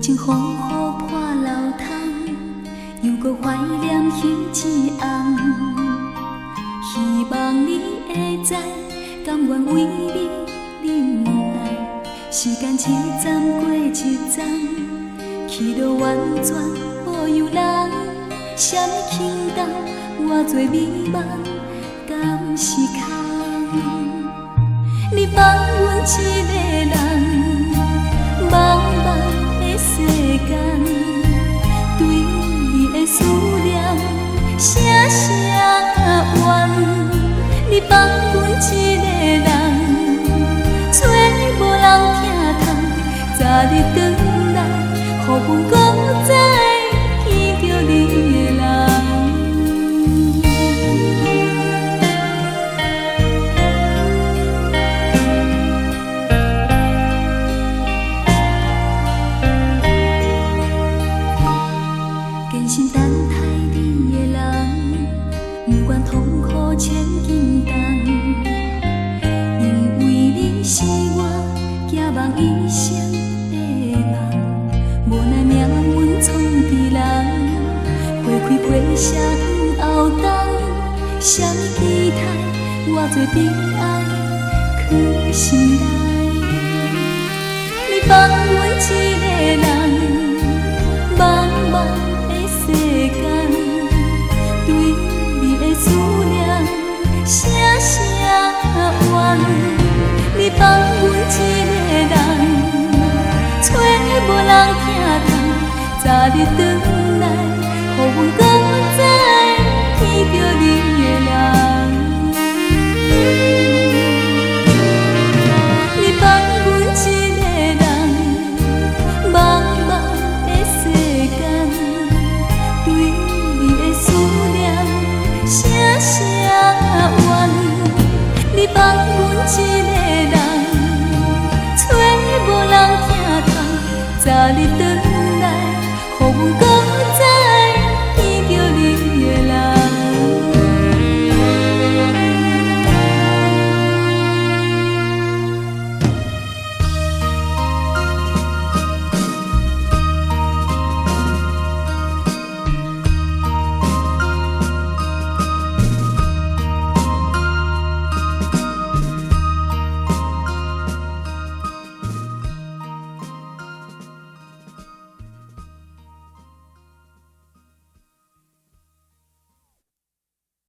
情风雨破楼窗，又搁怀念彼一暗。希望你会知，甘愿为你忍耐。时间一站过一站，去到完全无由人。什么轻重，偌多美梦，敢是空？你放阮一个人，茫茫的世间，对你的思念，声声怨。你放阮一个人，找无人听痛，早日转来，予阮搁再见着你的人。坚信等待你的人，不管痛苦千斤重，因为你是我寄望一生的梦。无奈命运创治人，花开陪写长后冬。什么期待，偌多悲哀藏心内。你放阮一个人，茫茫的世间，对你的思念，声声怨。你放阮一个人，找无人听痛，早日转来，予阮搁